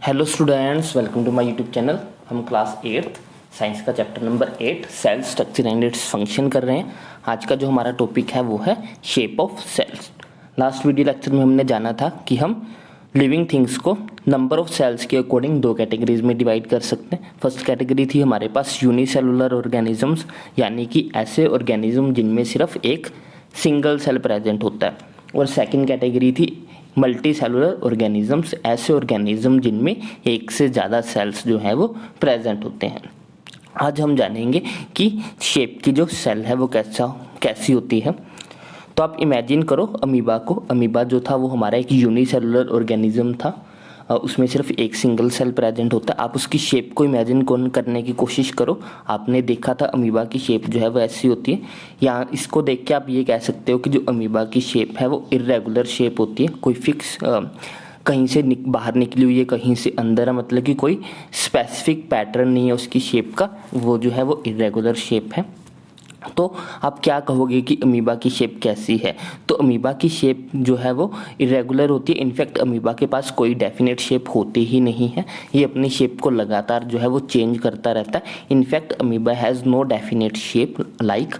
Hello students, welcome to my YouTube channel. हम class 8th science का chapter number 8 cell structure and its function कर रहे हैं। आज का जो हमारा टॉपिक है वो है shape of cells. Last video lecture में हमने जाना था कि हम लिविंग थिंग्स को नंबर ऑफ सेल्स के अकॉर्डिंग दो कैटेगरीज में डिवाइड कर सकते हैं। फर्स्ट कैटेगरी थी हमारे पास यूनिसेलुलर ऑर्गेनिजम्स, यानी कि ऐसे ऑर्गेनिज्म जिनमें सिर्फ एक सिंगल सेल प्रेजेंट होता है। और सेकेंड कैटेगरी थी मल्टी सेलुलर ऑर्गेनिजम्स, ऐसे ऑर्गेनिज्म जिनमें एक से ज़्यादा सेल्स जो है वो प्रेजेंट होते हैं। आज हम जानेंगे कि शेप की जो सेल है वो कैसी होती है। तो आप इमेजिन करो अमीबा को। अमीबा जो था वो हमारा एक यूनिसेलुलर ऑर्गेनिज्म था, उसमें सिर्फ एक सिंगल सेल प्रेजेंट होता है। आप उसकी शेप को इमेजिन करने की कोशिश करो। आपने देखा था अमीबा की शेप जो है वो ऐसी होती है। यहाँ इसको देख के आप ये कह सकते हो कि जो अमीबा की शेप है वो इर्रेगुलर शेप होती है। कोई फिक्स कहीं से बाहर निकली हुई है, कहीं से अंदर है, मतलब कि कोई स्पेसिफिक पैटर्न नहीं है उसकी शेप का, वो जो है वो इर्रेगुलर शेप है। तो आप क्या कहोगे कि अमीबा की शेप कैसी है? तो अमीबा की शेप जो है वो इरेगुलर होती है। इनफैक्ट अमीबा के पास कोई डेफिनेट शेप होती ही नहीं है। ये अपनी शेप को लगातार जो है वो चेंज करता रहता है। In fact amoeba has no definite shape like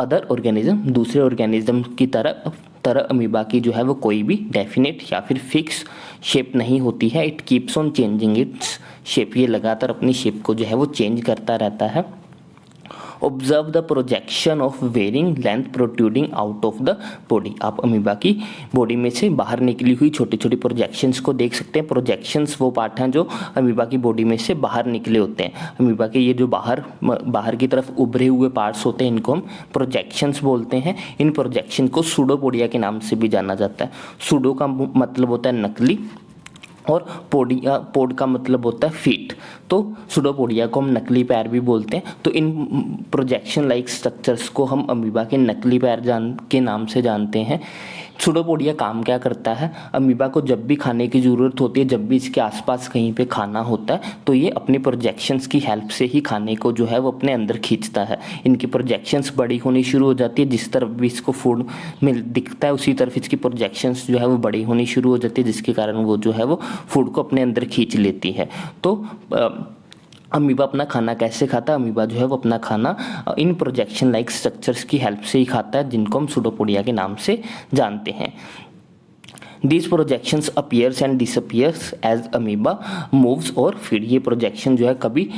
other organism. दूसरे ऑर्गेनिज्म की तरह अमीबा की जो है वो कोई भी डेफिनेट या फिर फिक्स शेप नहीं होती है। It keeps on changing its shape. ये लगातार अपनी शेप को जो है वो चेंज करता रहता है। Observe the projection of varying length protruding out of the body. आप अमीबा की बॉडी में से बाहर निकली हुई छोटी छोटी प्रोजेक्शंस को देख सकते हैं। प्रोजेक्शंस वो पार्ट हैं जो अमीबा की बॉडी में से बाहर निकले होते हैं। अमीबा के ये जो बाहर की तरफ उभरे हुए पार्ट्स होते हैं इनको हम प्रोजेक्शंस बोलते हैं। इन प्रोजेक्शन को सूडोपोडिया के नाम से भी जाना जाता है। सूडो का मतलब होता है नकली और पोड का मतलब होता है फीट। तो सूडोपोडिया को हम नकली पैर भी बोलते हैं। तो इन प्रोजेक्शन लाइक स्ट्रक्चर्स को हम अमीबा के नकली पैर के नाम से जानते हैं। सूडोपोडिया काम क्या करता है? अमीबा को जब भी खाने की ज़रूरत होती है, जब भी इसके आसपास कहीं पे खाना होता है, तो ये अपने प्रोजेक्शंस की हेल्प से ही खाने को जो है वो अपने अंदर खींचता है। इनकी प्रोजेक्शंस बड़ी होनी शुरू हो जाती है। जिस तरफ भी इसको फूड दिखता है उसी तरफ इसकी प्रोजेक्शंस जो है वो बड़ी होनी शुरू हो जाती है, जिसके कारण वो जो है वो फूड को अपने अंदर खींच लेती है। तो अमीबा अपना खाना कैसे खाता है? अमीबा जो है वो अपना खाना इन प्रोजेक्शन लाइक स्ट्रक्चर्स की हेल्प से ही खाता है, जिनको हम सूडोपोडिया के नाम से जानते हैं। These projections appears and disappears as amoeba moves और फिर ये प्रोजेक्शन जो है कभी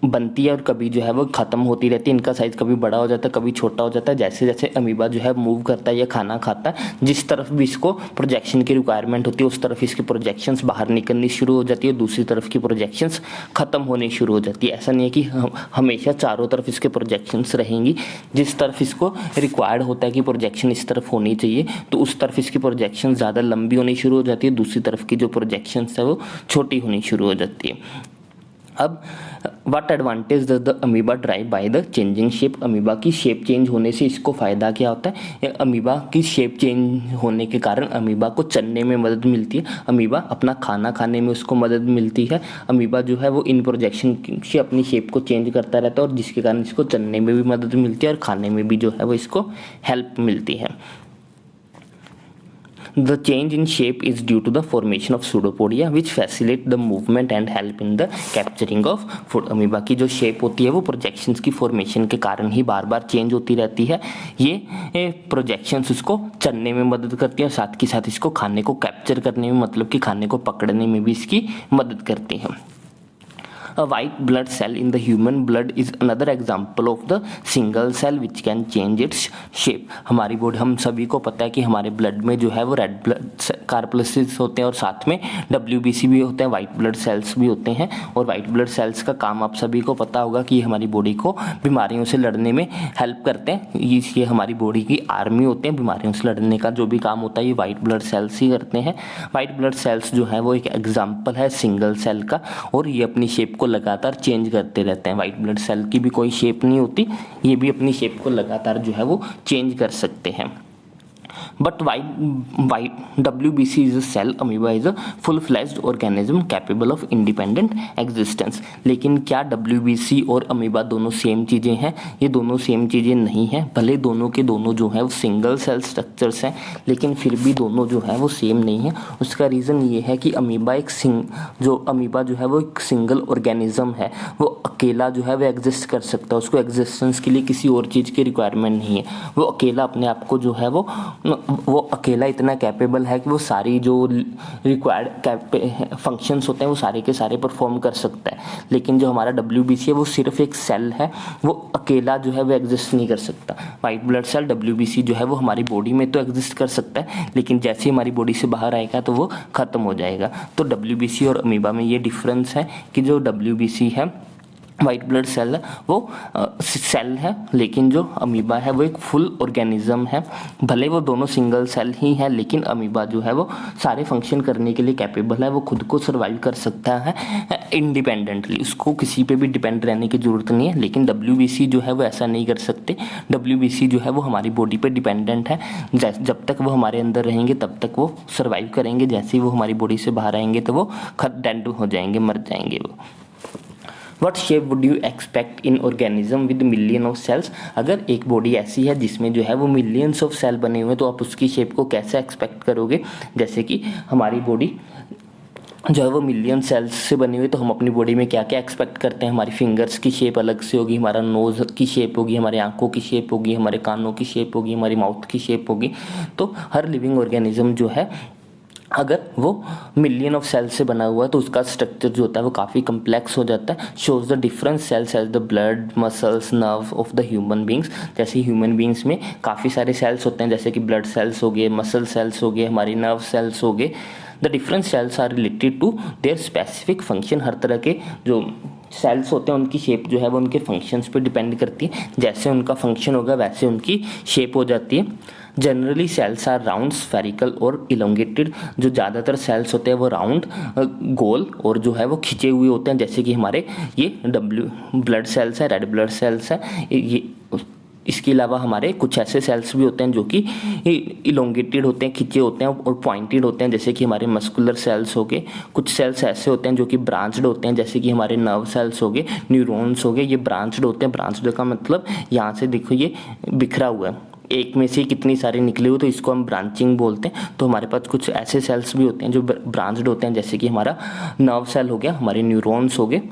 बनती है और कभी जो है वो ख़त्म होती रहती है। इनका साइज़ कभी बड़ा हो जाता है, कभी छोटा हो जाता है। जैसे जैसे अमीबा जो है मूव करता है या खाना खाता है, जिस तरफ भी इसको प्रोजेक्शन की रिक्वायरमेंट होती है उस तरफ इसकी प्रोजेक्शंस बाहर निकलनी शुरू हो जाती है, दूसरी तरफ की प्रोजेक्शंस ख़त्म होनी शुरू हो जाती है। ऐसा नहीं है कि हमेशा चारों तरफ इसके प्रोजेक्शंस रहेंगी। जिस तरफ इसको रिक्वायर्ड होता है कि प्रोजेक्शन इस तरफ होनी चाहिए, तो उस तरफ इसकी प्रोजेक्शन ज़्यादा लंबी होनी शुरू हो जाती है, दूसरी तरफ की जो प्रोजेक्शंस है वो छोटी होनी शुरू हो जाती है। अब what advantage does the amoeba drive by the changing shape? Amoeba की शेप चेंज होने से इसको फ़ायदा क्या होता है? अमीबा की शेप चेंज होने के कारण अमीबा को चलने में मदद मिलती है। अमीबा अपना खाना खाने में उसको मदद मिलती है। अमीबा जो है वो इन प्रोजेक्शन से अपनी शेप को चेंज करता रहता है और जिसके कारण इसको चलने में भी मदद मिलती है और खाने में भी जो है वो इसको हेल्प मिलती है। The change in shape is due to the formation of pseudopodia which facilitate the movement and help in the capturing of food. Amoeba की जो शेप होती है वो प्रोजेक्शंस की फॉर्मेशन के कारण ही बार बार चेंज होती रहती है। ये प्रोजेक्शंस उसको चलने में मदद करती है और साथ के साथ इसको खाने को कैप्चर करने में, मतलब कि खाने को पकड़ने में भी इसकी मदद करती है। A white blood cell in the human blood is another example of the single cell which can change its shape. हमारी बॉडी, हम सभी को पता है कि हमारे ब्लड में जो है वो रेड ब्लड कार्पल्सिस होते हैं और साथ में WBC भी होते हैं, वाइट ब्लड सेल्स भी होते हैं। और वाइट ब्लड सेल्स का काम आप सभी को पता होगा कि हमारी बॉडी को बीमारियों से लड़ने में हेल्प करते हैं। ये हमारी बॉडी की आर्मी होते हैं। बीमारियों से लड़ने का जो भी काम होता है ये वाइट ब्लड सेल्स ही करते हैं। वाइट ब्लड सेल्स जो है वो एक एग्जाम्पल है सिंगल सेल का, और ये अपनी शेप को लगातार चेंज करते रहते हैं। वाइट ब्लड सेल की भी कोई शेप नहीं होती, ये भी अपनी शेप को लगातार जो है वो चेंज कर सकते हैं। But why WBC is a cell, amoeba is a full fledged organism capable of independent existence. लेकिन क्या WBC और अमीबा दोनों सेम चीज़ें हैं? ये दोनों सेम चीज़ें नहीं हैं। भले दोनों के दोनों जो है वो सिंगल सेल स्ट्रक्चर्स हैं, लेकिन फिर भी दोनों जो है वो सेम नहीं है। उसका रीज़न ये है कि अमीबा जो है वो एक सिंगल ऑर्गेनिज्म है, वो अकेला जो है वो एग्जिस्ट कर सकता है, उसको एग्जिस्टेंस के लिए किसी और चीज़ की रिक्वायरमेंट नहीं है। वो अकेला अपने आप को जो है वो अकेला इतना कैपेबल है कि वो सारी जो रिक्वायर्ड फंक्शंस होते हैं वो सारे के सारे परफॉर्म कर सकता है। लेकिन जो हमारा WBC है वो सिर्फ एक सेल है, वो अकेला जो है वो एग्जिस्ट नहीं कर सकता। वाइट ब्लड सेल WBC जो है वो हमारी बॉडी में तो एग्जिस्ट कर सकता है, लेकिन जैसे ही हमारी बॉडी से बाहर आएगा तो वो खत्म हो जाएगा। तो WBC और अमीबा में ये डिफरेंस है कि जो WBC है वाइट ब्लड सेल है वो सेल है, लेकिन जो अमीबा है वो एक फुल ऑर्गेनिज्म है। भले वो दोनों सिंगल सेल ही है, लेकिन अमीबा जो है वो सारे फंक्शन करने के लिए कैपेबल है, वो खुद को सर्वाइव कर सकता है इंडिपेंडेंटली, उसको किसी पे भी डिपेंड रहने की ज़रूरत नहीं है। लेकिन WBC जो है वो ऐसा नहीं कर सकते। WBC जो है वो हमारी बॉडी पे डिपेंडेंट है, जब तक वो हमारे अंदर रहेंगे तब तक वो सर्वाइव करेंगे, जैसे ही वो हमारी बॉडी से बाहर आएंगे तो वो डेड हो जाएंगे, मर जाएंगे वो। What shape would you expect in organism with million of cells? अगर एक बॉडी ऐसी है जिसमें जो है वो मिलियंस ऑफ सेल बने हुए हैं, तो आप उसकी शेप को कैसे एक्सपेक्ट करोगे? जैसे कि हमारी बॉडी जो है वो मिलियन सेल्स से बनी हुई, तो हम अपनी बॉडी में क्या क्या एक्सपेक्ट करते हैं? हमारी फिंगर्स की शेप अलग से होगी, हमारा नोज़ की शेप होगी, हमारे आंखों की शेप होगी, हमारे कानों की शेप होगी, हमारी माउथ की शेप होगी। तो हर लिविंग ऑर्गेनिज्म जो है अगर वो मिलियन ऑफ सेल्स से बना हुआ है तो उसका स्ट्रक्चर जो होता है वो काफ़ी कम्प्लेक्स हो जाता है। Shows the different cells as the blood, muscles, nerve of the human beings. जैसे ह्यूमन बींग्स में काफ़ी सारे सेल्स होते हैं, जैसे कि ब्लड सेल्स हो गए, मसल सेल्स हो गए, हमारी नर्व सेल्स हो गए। The different cells are related to their specific function. हर तरह के जो सेल्स होते हैं उनकी शेप जो है वो उनके फंक्शंस पे डिपेंड करती है, जैसे उनका फंक्शन होगा वैसे उनकी शेप हो जाती है। Generally cells are round, spherical और इलोंगेटेड। जो ज़्यादातर सेल्स होते हैं वो राउंड, गोल और जो है वो खिंचे हुए होते हैं, जैसे कि हमारे ये ब्लड सेल्स है, रेड ब्लड सेल्स है। ये इसके अलावा हमारे कुछ ऐसे सेल्स भी होते हैं जो कि इलोंगेटेड होते हैं, खिंचे होते हैं और पॉइंटेड होते हैं, जैसे कि हमारे मस्कुलर सेल्स हो गए। कुछ सेल्स ऐसे होते हैं जो कि ब्रांच्ड होते हैं, जैसे कि हमारे नर्व सेल्स हो गए, न्यूरॉन्स हो गए, ये ब्रांच्ड होते हैं। ब्रांच्ड का मतलब यहाँ से देखो ये बिखरा हुआ है, एक में से कितनी सारे निकले हुए, तो इसको हम ब्रांचिंग बोलते हैं। तो हमारे पास कुछ ऐसे सेल्स भी होते हैं जो ब्रांच्ड होते हैं, जैसे कि हमारा नर्व सेल हो गया, हमारे न्यूरॉन्स हो गए।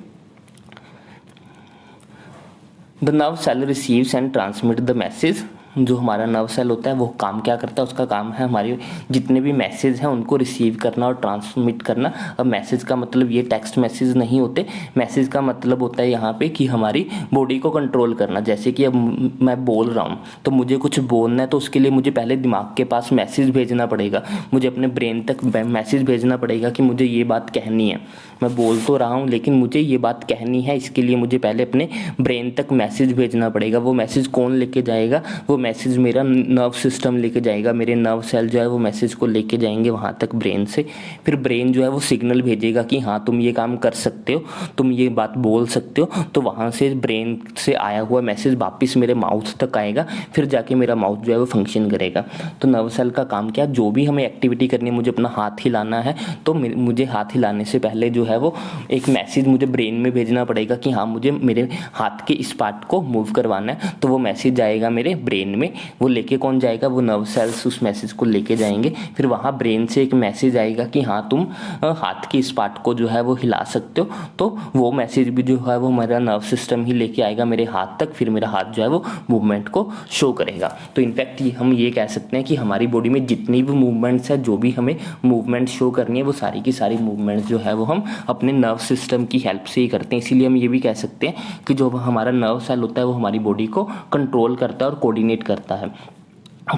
The nerve cell receives and transmit the message. जो हमारा नर्व सेल होता है वो काम क्या करता है? उसका काम है हमारे जितने भी मैसेज हैं उनको रिसीव करना और ट्रांसमिट करना। अब मैसेज का मतलब ये टेक्स्ट मैसेज नहीं होते, मैसेज का मतलब होता है यहाँ पे कि हमारी बॉडी को कंट्रोल करना। जैसे कि अब मैं बोल रहा हूँ तो मुझे कुछ बोलना है, तो उसके लिए मुझे पहले दिमाग के पास मैसेज भेजना पड़ेगा, मुझे अपने ब्रेन तक मैसेज भेजना पड़ेगा कि मुझे ये बात कहनी है। मैं बोल तो रहा हूँ लेकिन मुझे ये बात कहनी है, इसके लिए मुझे पहले अपने ब्रेन तक मैसेज भेजना पड़ेगा। वो मैसेज कौन लेके जाएगा? वो मैसेज मेरा नर्व सिस्टम लेके जाएगा, मेरे नर्व सेल जो है वो मैसेज को लेके जाएंगे वहाँ तक ब्रेन से। फिर ब्रेन जो है वो सिग्नल भेजेगा कि हाँ तुम ये काम कर सकते हो, तुम ये बात बोल सकते हो। तो वहाँ से ब्रेन से आया हुआ मैसेज वापस मेरे माउथ तक आएगा, फिर जाके मेरा माउथ जो है वो फंक्शन करेगा। तो नर्व सेल का काम क्या? जो भी हमें एक्टिविटी करनी है, मुझे अपना हाथ हिलाना है तो मुझे हाथ हिलाने से पहले जो है वो एक मैसेज मुझे ब्रेन में भेजना पड़ेगा कि हाँ मुझे मेरे हाथ के इस पार्ट को मूव करवाना है। तो वो मैसेज जाएगा मेरे ब्रेन में, वो लेके कौन जाएगा? वो नर्व सेल्स उस मैसेज को लेके जाएंगे। फिर वहाँ ब्रेन से एक मैसेज आएगा कि हाँ तुम हाथ के इस पार्ट को जो है वो हिला सकते हो। तो वो मैसेज भी जो है वो मेरा नर्व सिस्टम ही लेके आएगा मेरे हाथ तक, फिर मेरा हाथ जो है वो मूवमेंट को शो करेगा। तो इनफैक्ट हम ये कह सकते हैं कि हमारी बॉडी में जितनी भी मूवमेंट्स है, जो भी हमें मूवमेंट शो करनी है, वो सारी की सारी मूवमेंट्स जो है वो हम अपने नर्व सिस्टम की हेल्प से ही करते हैं। इसीलिए हम ये भी कह सकते हैं कि जो हमारा नर्व सेल होता है वो हमारी बॉडी को कंट्रोल करता है और कोऑर्डिनेट करता है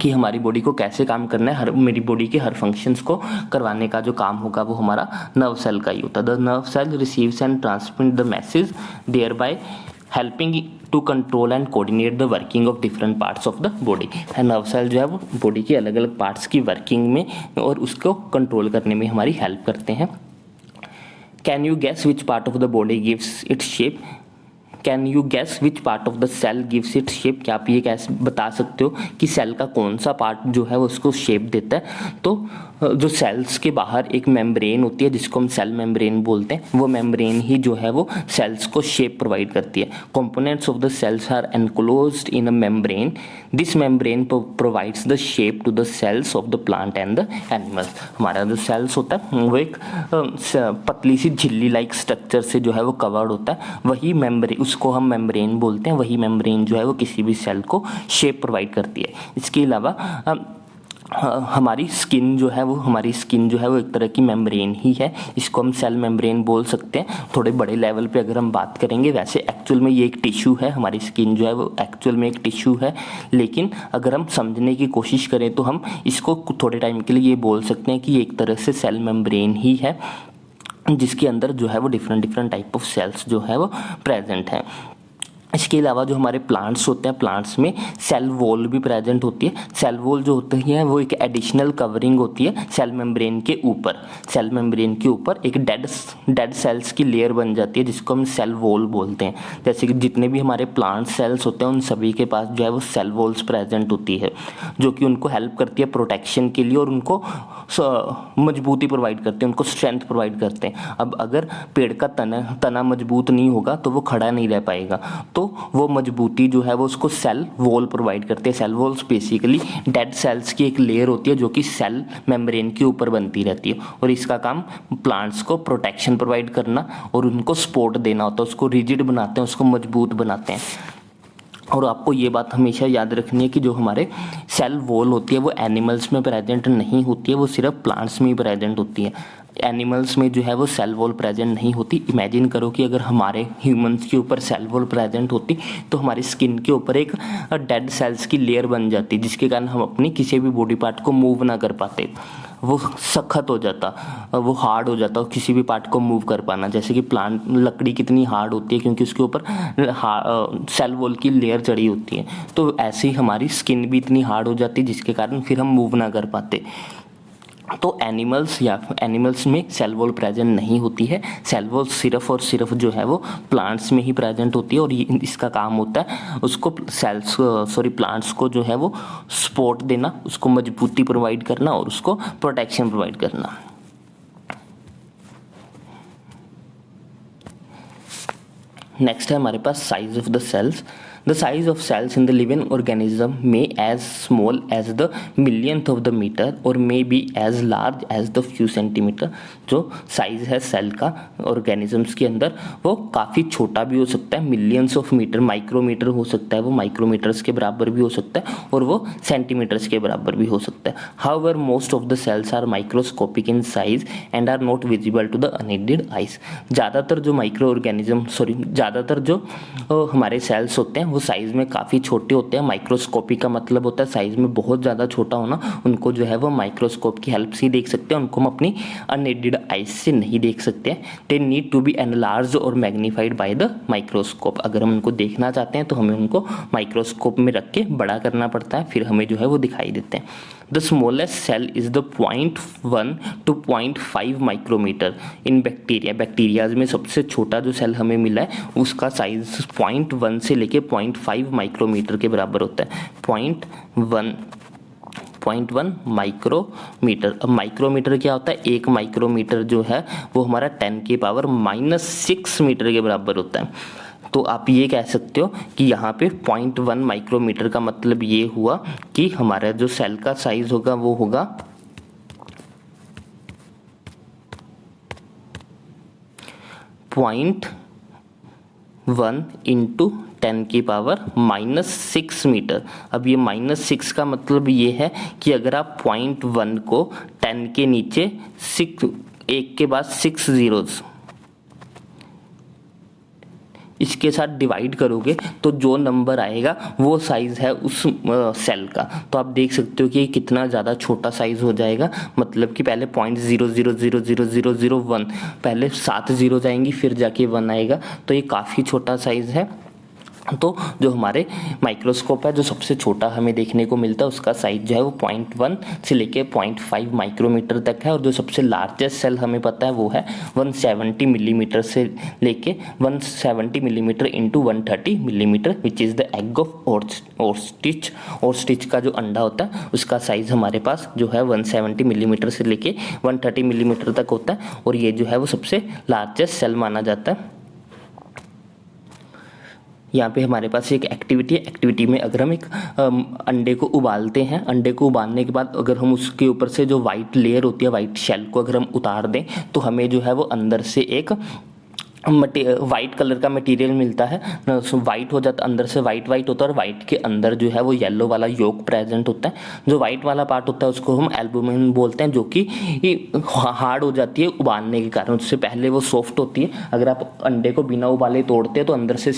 कि हमारी बॉडी को कैसे काम करना है। मेरी बॉडी के हर फंक्शंस को करवाने का जो काम होगा वो हमारा नर्व सेल का ही होता है। The nerve cell receives and transmit the message thereby helping to control and coordinate the working of different parts of the body. Nerve cell जो है वो बॉडी के अलग अलग पार्ट्स की वर्किंग में और उसको कंट्रोल करने में हमारी हेल्प करते हैं। Can you guess which part of the body gives its shape? Can you guess which part of the cell gives it shape? क्या आप ये कैसे बता सकते हो कि सेल का कौन सा पार्ट जो है वो उसको शेप देता है? तो जो सेल्स के बाहर एक मेम्ब्रेन होती है जिसको हम सेल मेम्ब्रेन बोलते हैं, वो मेम्ब्रेन ही जो है वो सेल्स को शेप प्रोवाइड करती है। Components of the cells are enclosed in a membrane, this membrane provides the shape to the cells of the plant and the animals. हमारा जो सेल्स होता है वो एक पतली सी झिल्ली लाइक स्ट्रक्चर से जो है वो कवर्ड होता है, वही मेम्ब्रेन, उसको हम मेम्ब्रेन बोलते हैं, वही मेम्ब्रेन जो है वो किसी भी सेल को शेप प्रोवाइड करती है। इसके अलावा हमारी स्किन जो है वो एक तरह की मेम्ब्रेन ही है, इसको हम सेल मेम्ब्रेन बोल सकते हैं। थोड़े बड़े लेवल पे अगर हम बात करेंगे, वैसे एक्चुअल में ये एक टिश्यू है, हमारी स्किन जो है वो एक्चुअल में एक टिश्यू है, लेकिन अगर हम समझने की कोशिश करें तो हम इसको थोड़े टाइम के लिए ये बोल सकते हैं कि ये एक तरह से सेल मेम्ब्रेन ही है, जिसके अंदर जो है वो डिफरेंट टाइप ऑफ सेल्स जो है वो प्रेजेंट हैं। इसके अलावा जो हमारे प्लांट्स होते हैं, प्लांट्स में सेल वॉल भी प्रेजेंट होती है। सेल वॉल जो होती है वो एक एडिशनल कवरिंग होती है सेल मेम्ब्रेन के ऊपर। सेल मेम्ब्रेन के ऊपर एक डेड सेल्स की लेयर बन जाती है जिसको हम सेल वॉल बोलते हैं। जैसे कि जितने भी हमारे प्लांट सेल्स होते हैं उन सभी के पास जो है वो सेल वॉल्स प्रेजेंट होती है, जो कि उनको हेल्प करती है प्रोटेक्शन के लिए और उनको मजबूती प्रोवाइड करते हैं, उनको स्ट्रेंथ प्रोवाइड करते हैं। अब अगर पेड़ का तना मजबूत नहीं होगा तो वो खड़ा नहीं रह पाएगा, तो वो मजबूती जो है वो उसको सेल वॉल प्रोवाइड करते हैं। Cell walls basically dead cells की एक लेयर होती है जो कि सेल मेम्ब्रेन के ऊपर बनती रहती है, और इसका काम प्लांट्स को प्रोटेक्शन प्रोवाइड करना और उनको सपोर्ट देना होता है, उसको रिजिड बनाते हैं, उसको मजबूत बनाते हैं। और आपको ये बात हमेशा याद रखनी है कि जो हमारे सेल वॉल होती है वो एनिमल्स में प्रेजेंट नहीं होती है, वो सिर्फ प्लांट्स में ही प्रेजेंट होती है। एनिमल्स में जो है वो सेल वॉल प्रेजेंट नहीं होती। इमेजिन करो कि अगर हमारे ह्यूमंस के ऊपर सेल वॉल प्रेजेंट होती तो हमारी स्किन के ऊपर एक डेड सेल्स की लेयर बन जाती, जिसके कारण हम अपनी किसी भी बॉडी पार्ट को मूव ना कर पाते, वो सख्त हो जाता, वो हार्ड हो जाता, किसी भी पार्ट को मूव कर पाना। जैसे कि प्लांट लकड़ी कितनी हार्ड होती है क्योंकि उसके ऊपर सेल वॉल की लेयर चढ़ी होती है, तो ऐसे ही हमारी स्किन भी इतनी हार्ड हो जाती है जिसके कारण फिर हम मूव ना कर पाते। तो एनिमल्स में सेल वॉल प्रेजेंट नहीं होती है। सेल वॉल सिर्फ और सिर्फ जो है वो प्लांट्स में ही प्रेजेंट होती है, और इसका काम होता है उसको प्लांट्स को जो है वो सपोर्ट देना, उसको मजबूती प्रोवाइड करना और उसको प्रोटेक्शन प्रोवाइड करना। नेक्स्ट है हमारे पास size of the cells. The size of cells in the living organism may as small as the millionth of the meter or may be as large as the few centimeter। जो size है cell का organisms के अंदर वो काफ़ी छोटा भी हो सकता है, मिलियंस ऑफ मीटर, माइक्रोमीटर हो सकता है, वो माइक्रोमीटर्स के बराबर भी हो सकता है और वो सेंटीमीटर्स के बराबर भी हो सकता है। However most of the cells are microscopic in size and are not visible to the unaided eyes. ज़्यादातर जो हमारे सेल्स होते हैं वो साइज में काफ़ी छोटे होते हैं। माइक्रोस्कोपी का मतलब होता है साइज में बहुत ज़्यादा छोटा होना, उनको जो है वो माइक्रोस्कोप की हेल्प से ही देख सकते हैं, उनको हम अपनी अनएडेड आइज से नहीं देख सकते हैं। दे नीड टू बी एनालार्ज्ड और मैग्नीफाइड बाय द माइक्रोस्कोप। अगर हम उनको देखना चाहते हैं तो हमें उनको माइक्रोस्कोप में रख के बड़ा करना पड़ता है, फिर हमें जो है वो दिखाई देते हैं। The smallest cell is the 0.1 to 0.5 micrometre in bacteria. Bacterias में सबसे छोटा जो सेल हमें मिला है उसका साइज 0.1 से लेके 0.5 माइक्रोमीटर के बराबर होता है। 0.1 माइक्रोमीटर। अब माइक्रोमीटर क्या होता है? एक माइक्रोमीटर जो है वो हमारा 10⁻⁻⁶ मीटर के बराबर होता है। तो आप ये कह सकते हो कि यहाँ पे 0.1 माइक्रोमीटर का मतलब ये हुआ कि हमारा जो सेल का साइज होगा वो होगा 0.1 इंटू 10⁻⁻⁶ मीटर। अब ये -6 का मतलब ये है कि अगर आप 0.1 को 10 के नीचे 1 के बाद 6 zeros इसके साथ डिवाइड करोगे तो जो नंबर आएगा वो साइज है उस सेल का। तो आप देख सकते हो कि ये कितना ज़्यादा छोटा साइज हो जाएगा, मतलब कि पहले 0.000001 पहले 7 जीरो जाएंगी फिर जाके 1 आएगा, तो ये काफ़ी छोटा साइज है। तो जो हमारे माइक्रोस्कोप है, जो सबसे छोटा हमें देखने को मिलता है, उसका साइज जो है वो 0.1 से लेके 0.5 माइक्रोमीटर तक है। और जो सबसे लार्जेस्ट सेल हमें पता है वो है 170 मिलीमीटर से लेके 170 millimetre into 130 millimetre, which is the egg of ostrich. Ostrich का जो अंडा होता है उसका साइज हमारे पास जो है 170 मिलीमीटर से लेके 130 मिलीमीटर तक होता है, और ये जो है वो सबसे लार्जेस्ट सेल माना जाता है। यहाँ पे हमारे पास एक एक्टिविटी में अगर हम एक अंडे को उबालते हैं, अंडे को उबालने के बाद अगर हम उसके ऊपर से जो वाइट लेयर होती है, वाइट शेल को अगर हम उतार दें, तो हमें जो है वो अंदर से एक वाइट कलर का मटेरियल मिलता है। वाइट हो जाता, अंदर से वाइट होता है, और वाइट के अंदर जो है वो येलो वाला योक प्रेजेंट होता है। जो वाइट वाला पार्ट होता है उसको हम एल्बुमिन बोलते हैं, जो कि हार्ड हो जाती है उबालने के कारण। उससे पहले वो सॉफ्ट होती है। अगर आप अंडे को बिना उबाले तोड़ते हैं तो अंदर से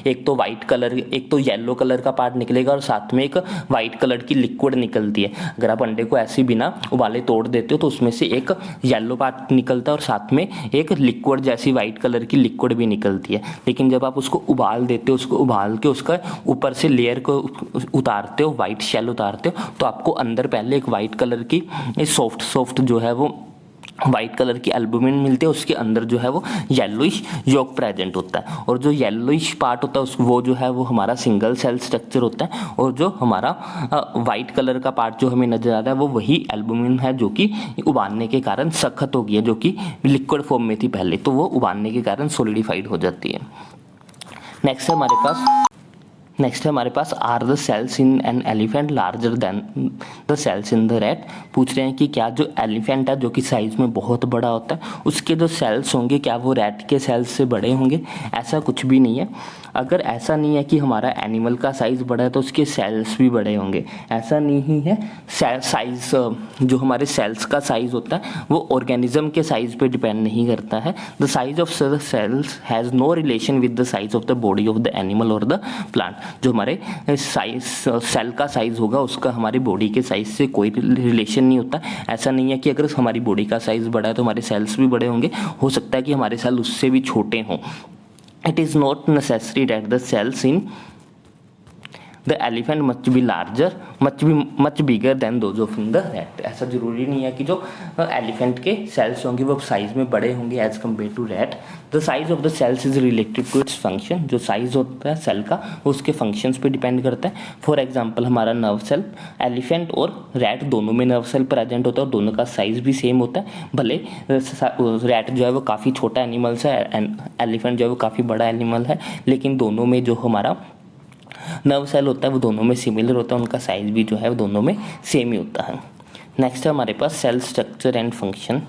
एक तो वाइट कलर, एक तो येलो कलर का पार्ट निकलेगा, और साथ में एक वाइट कलर की लिक्विड निकलती है। अगर आप अंडे को ऐसे बिना उबाले तोड़ देते हो तो उसमें से एक येलो पार्ट निकलता है, और साथ में एक लिक्विड जैसी वाइट कलर की लिक्विड भी निकलती है। लेकिन जब आप उसको उबाल देते हो, उसको उबाल के उसका ऊपर से लेयर को उतारते हो, वाइट शेल उतारते हो, तो आपको अंदर पहले एक वाइट कलर की सॉफ्ट जो है वो वाइट कलर की एल्बुमिन मिलती है। उसके अंदर जो है वो येलोइश योक प्रेजेंट होता है, और जो येलोइश पार्ट होता है वो जो है वो हमारा सिंगल सेल स्ट्रक्चर होता है। और जो हमारा वाइट कलर का पार्ट जो हमें नजर आ रहा है वो वही एल्बुमिन है, जो कि उबालने के कारण सख्त हो गई है, जो कि लिक्विड फॉर्म में थी पहले, तो वो उबालने के कारण सॉलिडिफाइड हो जाती है। नेक्स्ट है हमारे पास are the cells in an elephant larger than the cells in the rat. पूछ रहे हैं कि क्या जो एलिफेंट है, जो कि साइज में बहुत बड़ा होता है, उसके जो सेल्स होंगे क्या वो रैट के सेल्स से बड़े होंगे? ऐसा कुछ भी नहीं है। अगर ऐसा नहीं है कि हमारा एनिमल का साइज बड़ा है तो उसके सेल्स भी बड़े होंगे, ऐसा नहीं है। साइज जो हमारे सेल्स का साइज होता है वो ऑर्गेनिज्म के साइज पे डिपेंड नहीं करता है। The size of the cells has no relation with the size of the body of the animal और द प्लांट। जो हमारे साइज सेल का साइज होगा उसका हमारी बॉडी के साइज से कोई रिलेशन नहीं होता। ऐसा नहीं है कि अगर हमारी बॉडी का साइज बड़ा है तो हमारे सेल्स भी बड़े होंगे, हो सकता है कि हमारे सेल उससे भी छोटे हों। It is not necessary that the cells in the elephant must be larger, much bigger than those of in the rat। ऐसा जरूरी नहीं है कि जो एलिफेंट के सेल्स होंगे वो साइज में बड़े होंगे as compare to rat. The size of the cells is related to its function. जो साइज होता है सेल का वो उसके फंक्शंस पे डिपेंड करता है। फॉर एग्जांपल हमारा नर्व सेल, एलिफेंट और रैट दोनों में नर्व सेल प्रेजेंट होता है और दोनों का साइज भी सेम होता है। भले रैट जो है वो काफ़ी छोटा एनिमल्स है, एलिफेंट जो है वो काफ़ी बड़ा एनिमल है, लेकिन दोनों में जो हमारा नर्व सेल होता है वो दोनों में सिमिलर होता है, उनका साइज भी जो है वो दोनों में सेम ही होता है। नेक्स्ट है हमारे पास cell structure and function.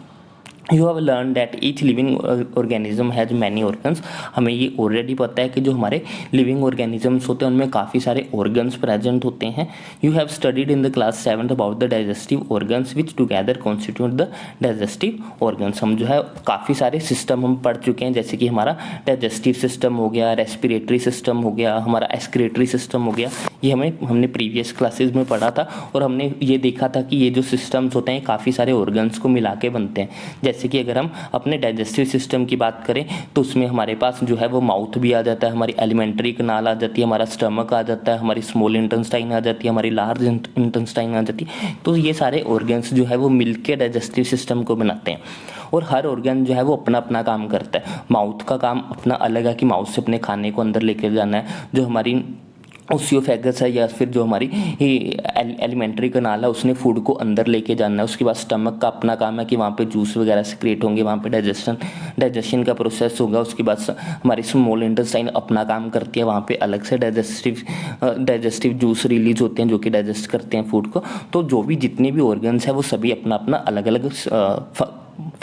You have learn that each living organism has many organs. हमें ये ऑलरेडी पता है कि जो हमारे लिविंग ऑर्गेनिजम्स होते हैं उनमें काफ़ी सारे ऑर्गन्स प्रेजेंट होते हैं। You have studied in the class 7 about the digestive organs which together constitute the digestive organs. हम जो है काफ़ी सारे सिस्टम हम पढ़ चुके हैं, जैसे कि हमारा डाइजेस्टिव सिस्टम हो गया, रेस्पिरेटरी सिस्टम हो गया, हमारा एक्सक्रेटरी सिस्टम हो गया। ये हमने प्रीवियस क्लासेज में पढ़ा था, और हमने ये देखा था कि ये जो सिस्टम्स होते हैं काफ़ी सारे ऑर्गन्स को मिला के बनते हैं। जैसे कि अगर हम अपने डाइजेस्टिव सिस्टम की बात करें तो उसमें हमारे पास जो है वो माउथ भी आ जाता है, हमारी एलिमेंट्री कनाल आ जाती है, हमारा स्टमक आ जाता है, हमारी स्मॉल इंटेस्टाइन आ जाती है, हमारी लार्ज इंटेस्टाइन आ जाती है। तो ये सारे ऑर्गन्स जो है वो मिलके डाइजेस्टिव सिस्टम को बनाते हैं, और हर ऑर्गन जो है वो अपना अपना काम करता है। माउथ का काम अपना अलग है कि माउथ से अपने खाने को अंदर लेकर जाना है। जो हमारी ओसियोफेगस है या फिर जो हमारी एलिमेंट्री कनाल है उसने फूड को अंदर लेके जाना है। उसके बाद स्टमक का अपना काम है कि वहाँ पे जूस वगैरह सिक्रेट होंगे, वहाँ पे डाइजेशन का प्रोसेस होगा। उसके बाद हमारी स्मॉल इंटेस्टाइन अपना काम करती है, वहाँ पे अलग से डाइजेस्टिव जूस रिलीज होते हैं जो कि डाइजेस्ट करते हैं फूड को। तो जो भी जितने भी ऑर्गन्स है वो सभी अपना अपना अलग अलग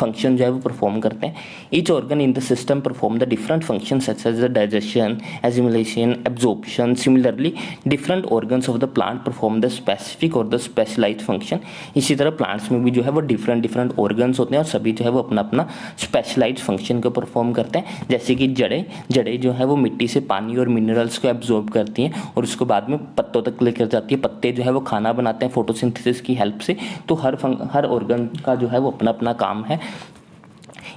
फंक्शन जो है वो परफॉर्म करते हैं। Each organ in the system perform the different function such as the digestion, assimilation, absorption. Similarly different organs of the plant perform the specific और द स्पेशलाइज्ड फंक्शन। इसी तरह प्लांट्स में भी जो है वो डिफरेंट ऑर्गन्स होते हैं और सभी जो है वो अपना अपना स्पेशलाइज्ड फंक्शन को परफॉर्म करते हैं। जैसे कि जड़ें जो है वो मिट्टी से पानी और मिनरल्स को एब्जॉर्ब करती हैं और उसको बाद में पत्तों तक लेकर जाती है। पत्ते जो है वो खाना बनाते हैं फोटोसिंथेसिस की हेल्प से। तो हर ऑर्गन का जो है वो अपना अपना काम है।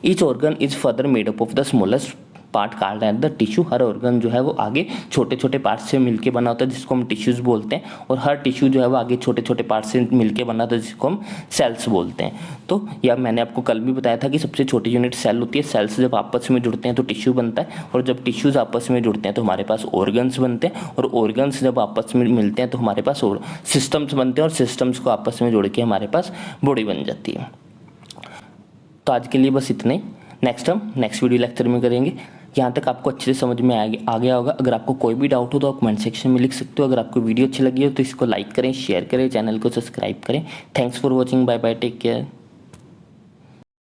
Each organ is further made up of the smallest part called as the tissue. हर ऑर्गन जो है वो आगे छोटे छोटे पार्ट से मिलके बना होता है जिसको हम टिश्यूज बोलते हैं, और हर टिश्यू जो है वो आगे छोटे छोटे पार्ट से मिलके बना होता है जिसको हम सेल्स बोलते हैं। तो या मैंने आपको कल भी बताया था कि सबसे छोटी यूनिट सेल होती है। सेल्स जब आपस में जुड़ते हैं तो टिश्यू बनता है, और जब टिश्यूज आपस में जुड़ते हैं तो हमारे पास ऑर्गन्स बनते हैं, और ऑर्गन्स जब आपस में मिलते हैं तो हमारे पास और सिस्टम्स बनते हैं, और सिस्टम्स को आपस में जोड़ के हमारे पास बॉडी बन जाती है। तो आज के लिए बस इतने, नेक्स्ट हम नेक्स्ट वीडियो लेक्चर में करेंगे। यहाँ तक आपको अच्छे से समझ में आ गया होगा। अगर आपको कोई भी डाउट हो तो आप कमेंट सेक्शन में लिख सकते हो। अगर आपको वीडियो अच्छी लगी हो तो इसको लाइक करें, शेयर करें, चैनल को सब्सक्राइब करें। Thanks for watching, bye bye, take care.